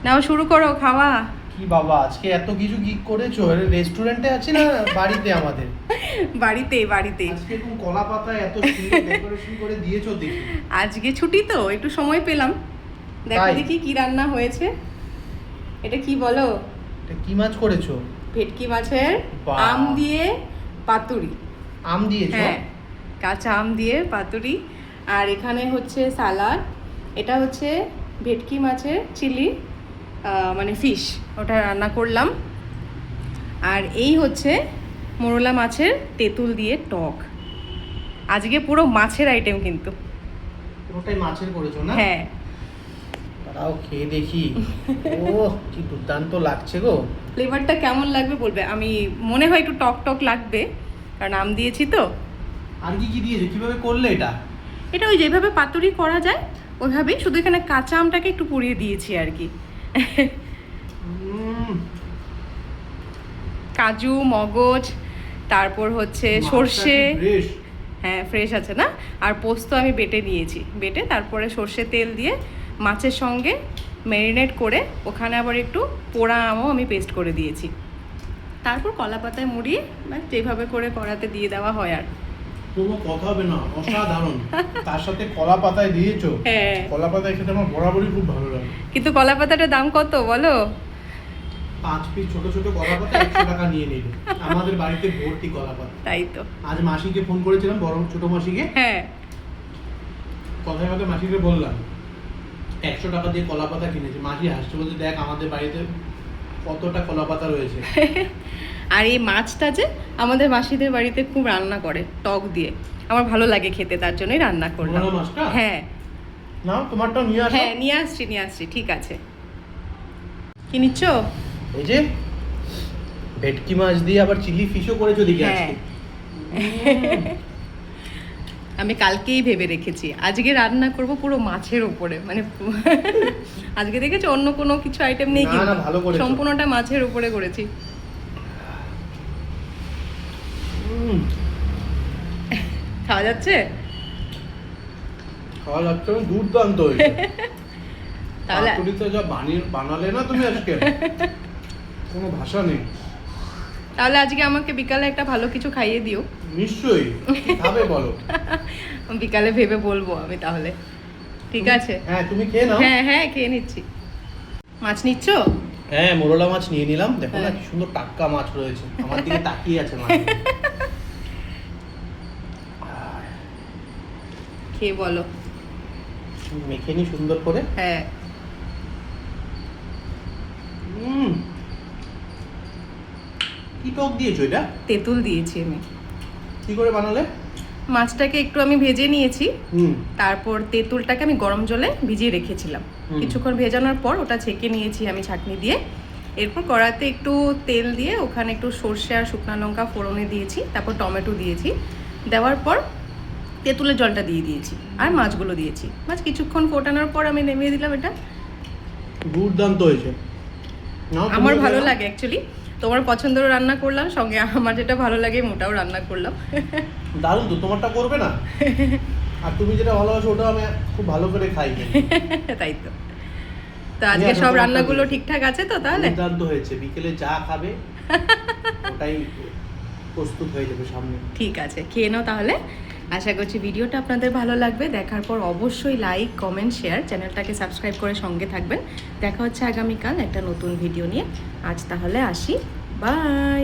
নাও শুরু করো খাওয়া। কি বাবা আজকে এত কিছু কি করেছো? রেস্টুরেন্টে আছি না বাড়িতে আমাদের? বাড়িতে আজকে কোন কলা পাতা এত সুন্দর ডেকোরেশন করে দিয়েছো দেখি। আজকে ছুটি তো একটু সময় পেলাম। দেখো তাই? দেখি কি রান্না হয়েছে। এটা কি বলো? এটা কি মাছ করেছো? ভেটকি মাছের বাহ। আম দিয়ে পাতুরি। আম দিয়েছো? হ্যাঁ, কাঁচা আম দিয়ে পাতুরি। আর এখানে হচ্ছে সালাড। এটা হচ্ছে ভেটকি মাছের চিলি, মানে ফিশ, ওটা রান্না করলাম। আর এই হচ্ছে মোরলা মাছের তেঁতুল দিয়ে টক। আজকে পুরো মাছের আইটেম কিন্তু। পুরোটাই মাছের করেছো না? হ্যাঁ। তারাও খেয়ে দেখি। ও কি দুর্দান্ত লাগছে গো। ফ্লেভারটা কেমন লাগবে বলবে। আমি মনে হয় একটু টক টক লাগবে, কারণ আম দিয়েছি তো। আর কি কি দিয়েছো? কিভাবে করলে এটা? এটা ওই যেভাবে পাতুরি করা যায় ওইভাবেই, শুধু এখানে কাঁচা আমটাকে একটু পুড়িয়ে দিয়েছি আর কি। কাজু, মগজ, তারপর হচ্ছে সর্ষে। হ্যাঁ, ফ্রেশ আছে না? আর পোস্ত আমি বেটে নিয়েছি, বেটে তারপরে সর্ষে তেল দিয়ে মাছের সঙ্গে ম্যারিনেট করে ওখানে আবার একটু পোড়া আমও আমি পেস্ট করে দিয়েছি। তারপর কলা পাতায় মুড়িয়ে যেভাবে করে কড়াতে দিয়ে দেওয়া হয়। আর কোনো কথা হবে না, অসাধারণ। তার সাথে কলা পাতায় দিয়েছো। হ্যাঁ, কলা পাতায় খেতে আমার বরাবরই খুব ভালো লাগে। কিন্তু কলা পাতাটার দাম কত বলো? 5 পিস ছোট ছোট কলা পাতা 100 টাকা নিয়ে নিল। আমাদের বাড়িতে ভর্তি কলা পাতা। তাই তো। আজ মাসিকে ফোন করেছিলাম, বড় ছোট মাসিকে। হ্যাঁ, কথায় কথায় মাসিকে বললাম 100 টাকা দিয়ে কলা পাতা কিনেছি। মাসি হাসছে, বলছে দেখ আমাদের বাড়িতে কতটা কলা পাতা রয়েছে। আর এই মাছটা যে আমাদের মাসিদের বাড়িতে খুব রান্না করে টক দিয়ে, আমার ভালো লাগে খেতে, তার জন্যই রান্না করলাম। মোরলা মাছটা? হ্যাঁ। নাও তোমারটা নিয়ে আসো। হ্যাঁ, নিয়ে আসছি, ঠিক আছে। কি নিচ্ছ? এই যে ভেটকি মাছ দিয়ে আবার চিলি ফিশও করেছো দেখি হ্যাঁ। আজকে। আমি কালকেই ভেবে রেখেছি আজকে রান্না করব পুরো মাছের উপরে, মানে আজকে দেখেছো অন্য কোনো কিছু আইটেম নেই, না, কিন্তু না, ভালো করেছো। সম্পূর্ণটা মাছের উপরে করেছি। খাওয়া যাচ্ছে? খাওয়া যাচ্ছে, দুর্দান্ত হয়েছে। তাহলে পাতুরিতে যা বানালে না তুমি আজকে, কোনো ভাষা নেই। তাহলে আজকে আমাকে বিকালে একটা ভালো কিছু খাইয়ে দিও। নিশ্চয়ই। কি খাবে বলো? বিকালে ভেবে বলবো আমি তাহলে। ঠিক আছে। হ্যাঁ, তুমি খেয়ে নাও। হ্যাঁ হ্যাঁ, খেয়ে নিচ্ছি। মাছ নিচ্ছ? হ্যাঁ, মোরলা মাছ নিয়ে নিলাম। দেখো না হ্যাঁ। কি সুন্দর টাটকা মাছ রয়েছে, আমার দিকে তাকিয়ে আছে মাছ। খেয়ে বলো। মেখে নি সুন্দর করে। হ্যাঁ। কি টক দিয়েছো এটা? তেঁতুল দিয়েছি আমি। কি করে বানালে? মাছটাকে একটু আমি ভেজে নিয়েছি, হুম। তারপর তেঁতুলটাকে আমি গরম জলে ভিজিয়ে রেখেছিলাম। হুম। কিছুক্ষণ ভেজানোর পর ওটা ছেঁকে নিয়েছি আমি ছাঁকনি দিয়ে। এরপর কড়াতে একটু তেল দিয়ে ওখানে একটু সর্ষে আর শুকনো লঙ্কা ফোড়নে দিয়েছি, তারপর টমেটো দিয়েছি। দেওয়ার পর তেঁতুলের জলটা দিয়ে দিয়েছি আর মাছগুলো দিয়েছি। মাছ কিছুক্ষণ ফোটানোর পর আমি নামিয়ে দিলাম। এটা দুর্দান্ত হয়েছে। নাও, আমার তুমিও ভালো খেয়ে নাও। লাগে অ্যাকচুয়ালি। তোমার পছন্দেরও রান্না করলাম, সঙ্গে আমার যেটা ভালো লাগে মোটাও রান্না করলাম। দারুণ তো, তোমারটা করবে না? আর তুমি যেটা ভালোবাসো ওটা আমি খুব ভালো করে খাই। তাই তো। তো আজকে সব রান্নাগুলো ঠিকঠাক আছে তো তাহলে? দুর্দান্ত হয়েছে। বিকেলে চা খাবে ওটাই প্রস্তুত হয়ে যাবে সামনে। ঠিক আছে, খেয়ে নাও তাহলে। আশা করছি ভিডিওটা আপনাদের ভালো লাগবে। দেখার পর অবশ্যই লাইক, কমেন্ট, শেয়ার, চ্যানেলটাকে সাবস্ক্রাইব করে সঙ্গে থাকবেন। দেখা হচ্ছে আগামীকাল একটা নতুন ভিডিও নিয়ে। আজ তাহলে আসি, বাই।